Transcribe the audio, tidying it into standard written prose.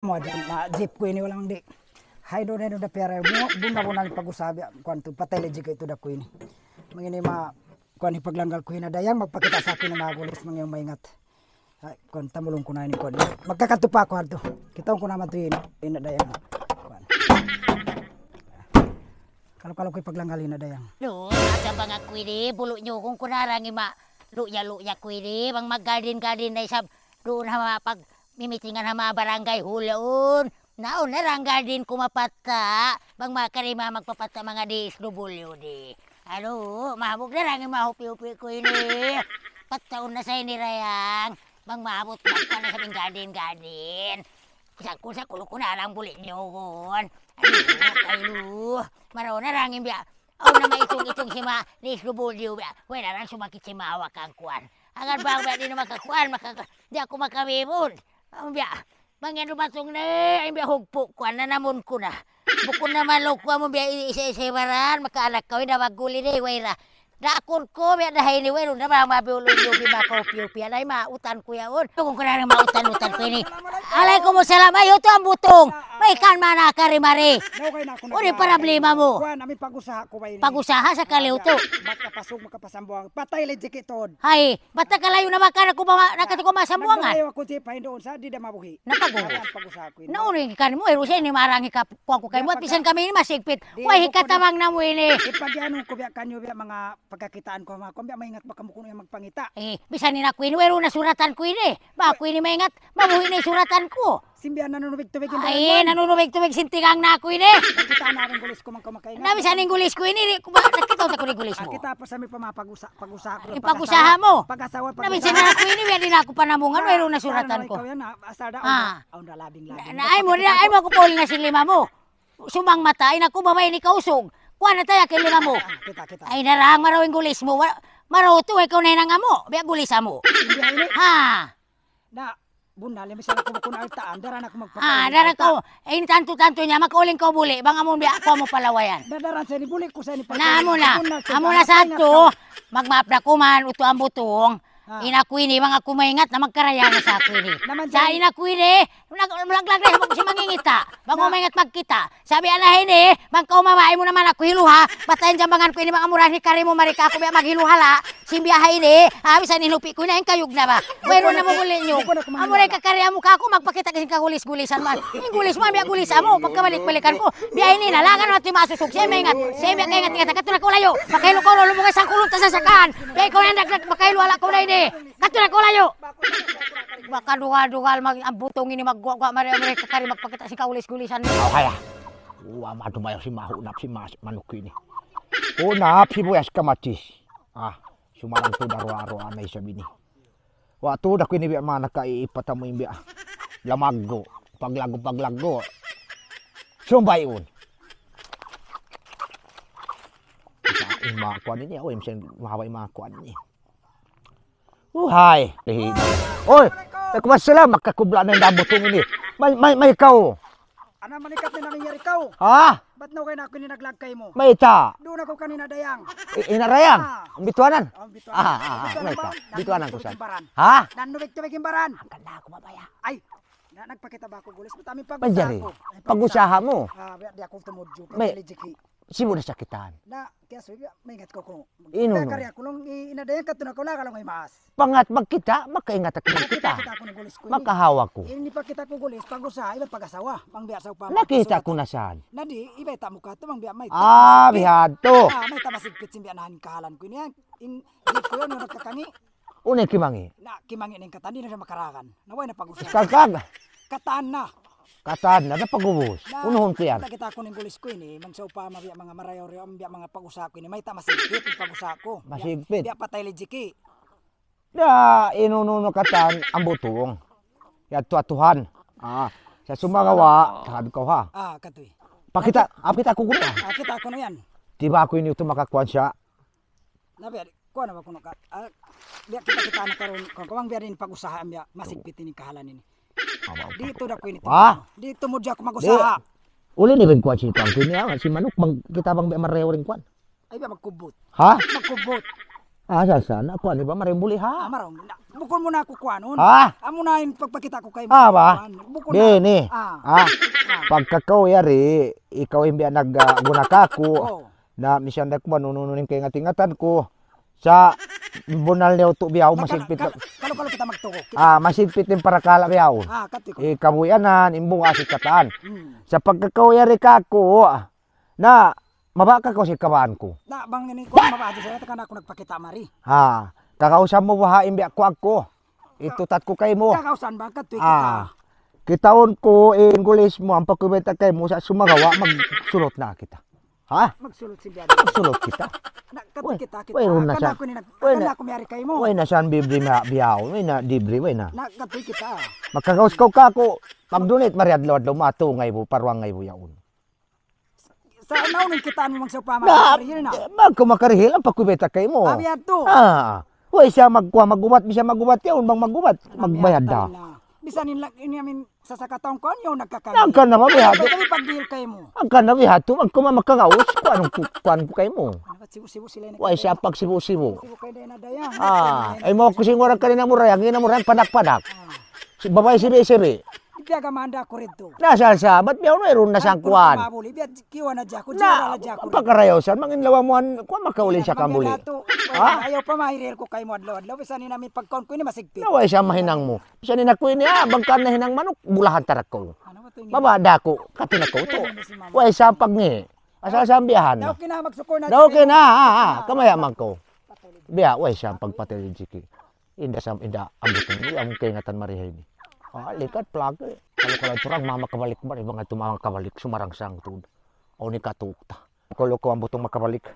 Mo na jeep ko ini walang di. Hay do na da pera mo bunda mo nang pag-usabi kwanto patay legit ito da ko ini. Mangini ma kuan ipaglangal ko hinadayang magpakita sa akin na magulis mangyang maingat. Ay kuan tamulong ko na ini kuan. Magkakatupa ko adto. Kita ko naman to hinadayang. Kalau ko ipaglangal hinadayang. Lo, asa bang ako ini bulo nyo kung kunarang ima luya ko ini bang mag-garden na isab doon hama pag mimitingan hama barangay hulaon. Naon na rang garden kumapata bang makarima magpapata mga DSW di. Ano, mahabog na lang mahupi-hupi ko ini. Pataon na sa inirayang bang maabot magpa na sa garden. Sa kulo ko na lang bulit nyo kon. Ano, maraw na lang imbiya. Aw na maitong sima DSW biya. Wala lang sumakit si mawa kang kuan. Angan bang ba di na makakuan di ako makabibod. Ang biya. Mangyan lumatong na, imbiya hugpo kuan na namon ko na. Bukod naman lokwa mo biya isa-isabaran, makaalak kawin na maguli na iwayra. Dakor ko, biya dahay ni Wero na mabiulong-lubi makaupyo-upyo. Alay, mautan ko yaon. Kung ko na mautan-utan ko ini. Alay ko mo salamay, ito ang butong. May kan mana kari-mari. Uri problema mo. Kuan, ami pag-usaha ko ba ini? Pag-usaha sa kaliuto. Makapasok, makapasambuang. Patay legit itod. Hay, bata kalayo na nakatuko masambuangan. Nagdalayo ako si pahin doon sa di na mabuhi. Napaguhos. Ayan, pag-usaha ko ini. Nauring ka mo, Rusen, ni marangi ka ko kayo mo. At pisan kami ini masigpit. Huwag hikatamang na mo ini. Ipagyanong ko biya kanyo biya mga pagkakitaan ko mga kumbya maingat baka mo kuno yung magpangita. Bisan ni na ko ini, wero na suratan ko ini. Ba ko ini maingat, mabuhi na suratan ko. Simbiyan nanunubig-tubig yung Ay, nanunubig-tubig sintingang na ako ini. Nakita na rin gulis ko magkamakaingat. Nabisan ng gulis ko ini, nakita ko ni gulis mo. Kita pa sa may pag-usaha ko. Ipag-usaha mo. Pag-asawa, Nabisan na ako ini, hindi na ako panamungan, wero na suratan ko. Asal da, aw na labing-labing. Ay mo ako poli na si lima mo. Sumang mata, ay naku, babay ni kausog. Kuha na tayo, kilima mo. Kita. Ay, narang marawing gulis mo. Maroto, ikaw na nga mo. Biya gulis mo. Ha? Na, bunda, limis na ako makuna altaan. Daran ako magpapalaway. Daran ko. Eh, tanto-tanto niya, makauling ko buli. Bang amon biya ako mo palawayan. Dadaran sa ni buli ko sa ni Amo na sa to. Magmapda ko man, uto ang butong. Inakuini, mga kumaingat na magkaraya na sa akuini. Sa inakuini, malaglag na si mangingita. Bang umaingat magkita. Sabi alahin bang kaumamay mo naman ako hiluha. Patayin dyan bangan ko ini, mga murahan ni Kari mo marika ako biya maghiluhala. Simbiyahay bisa nilupi ko na yung kayog na ba. Wero na mo gulin nyo. Amuray kakarya mo ka ako, magpakita kasi kagulis-gulisan man. Yung gulis mo, biya gulis mo. Pagkabalik-balikan ko, biya ini na, langan natin masusog. Siya maingat, siya ingat, katulad ko layo. Pakahilo ko, lumungay sang kulong tasasakaan. Biya ikaw na naglag, pakahilo hala ko na ini. Katulad ko layo. Baka dugal-dugal ang butong ini magwa mare kakari magpakita si kaulis-gulisan. Oh kaya. Madumayo si mahunap si manuk ini. Unap si buyas kamatis. Sumarang to daro-aro anay sabi ni. Wa to da kini biya mana kaiipata mo imbiya. Lamaggo, paglago. Sumbay un. Sa makuan ini awem sen mahaway makuan ini. Hai, lihid. Oy, nagkumasala makakubla na yung butong ini. May ikaw. Ana manikat na nangyari ikaw. Ha? Ba't na kayo na ako ninaglagkay mo? May ita. Doon ako kanina dayang. Inarayang? Ang bituanan? Bituanan. May ita. Bituanan ko saan? Ha? Nanubig-tubig yung baran. Ang ganda ako babaya. Ay, nagpakita ba ako gulis? Ba't aming Manjari, pag-usaha ko? pag-usaha mo. Di ako tumudyo. May- Legiki. Simo na sakitan. Na, kaya sabi, may ingat ko kung. Ino, no? Kaya ko nung inadayan ka, tunang ko lang may maas. Pangat magkita, makaingat ako Nakita magkita. ko ng gulis ko. Makahawa ko. Hindi pa kita ko gulis, pag-usaha, iba pag-asawa. Pang-biyasaw pa. Nakita ko na saan. Nadi, iba ita mukha to, mang-biya, may Bihad to. may tamasigpit simbianahan kahalan ko niyan. Di ko yun, nung nagkakangi. Unay kimangi. Na, kimangi ng katan, di na siya makarakan. Naway na pag-usaha. Kagkag. Kataan na. Katad na napagubos. Unuhon ko yan. Kita ko ng gulis ko ini, mang sa upa mabiya mga marayo-rayo, mabiya mga pag-usaha ko ini, may tamasigpit yung pag-usaha ko. Masigpit. Biya patay legiki. Da inununo katan ang butong. Ya tuhan. Sa sumagawa, sabi ko ha. Katoy. Pakita ko kuno. Kita ko na yan. Di ba ako ini ito makakuan siya? Nabiya, kuha na ba kuno ka? Biya kita na karon, kung biya rin pag-usaha, biya masigpit ini kahalan ini. Dito na ko ini. Dito mo diya ko mag-usaha. Uli ni rin kuan si Tang Kini si manuk kita bang mareho rin kuan. Ay biya magkubot. Ha? Magkubot. Asa sana ko ani ba marimbuli ha? Amaraw, bukol mo na ako kuanon. Ha? Amo na yung pagpakita ko kay Ba? Bukol na. Dini. Ah. Pagkakaw yari, ikaw imbi nagguna ka ko. Oh. Na misyan ko manununin kay ngatingatan ko. Sa bunal niyo to biyaw masigpit. Kalo kita magtuko. Masigpit yung parakala biyaw. Kati ko. Kabuyanan, imbong asikatan. Hmm. Sa pagkakaw yari ka ko, na mabaka ko si kabaan ko. Na bang ini ko mabadi sa kana ako nagpakita mari. Kakausap mo ba imbi ako. Itutat ko kay mo. Kakausan ba katoy kita. Kitaon ko English mo ang pagkubenta kay mo sa sumagawa magsulot na kita. Ha? Magsulot si Biado. Magsulot kita. Katoy kita. Uy, na siya. Kana ko mari kay mo. Uy na saan bibri na biyaw. Uy na dibri. Uy na. Na katoy kita. Magkakaus ka ko. Magdunit mariadlaw matungay mo parwangay mo yaon. Sa naunin kita mo magsupama. Magkumakarihil ang pagkubenta kay mo. Abiado. Uy siya magubat. Bisa magubat yaon bang magubat. Magbayad da. Bisan inamin sa sakataong ko yung nagkakali. Ang ka na mabihato. Kami pag-deal kay mo. Ang ka na mabihato. Ang kumamakakaus. Kuan ko kay mo. Sibu-sibu sila. Uy siya pag sibu-sibu. Sibu kay na dayang. Ay mo kusing orang kanina mo rayang. Ina mo rayang padak-padak. Si babay sibi-sibi. Biya gamanda ko rito. Nasa sa, ba't biyaw mayroon na siyang kuwan? Mabuli, biya kiwa na dyan ko. Na, pagkarayosan, mangin lawamuan, kuwan makaulin siya kambuli. Ayaw pa mahiril ko kay mo adlaw-adlaw. Bisa ni namin pagkaon ko ini masigpit. Naway siya mahinang mo. Bisa ni nakuha niya, bangkan na hinang manok, bulahan tarak ko. Mabada ko, katin ako to. Way siya pagni. Asa siyang biyahan na. Daw kinamagsukor na. Daw kina, kamayaman ko. Biya, way siya pagpatelin siki. Inda ambutin mo, ang kaingatan marihay ni. Likat plage. Kalau turang mama kabalik ba, ibang ito mga kabalik, sumarang sang tud. O ni katukta. Kalau ko ang butong makabalik.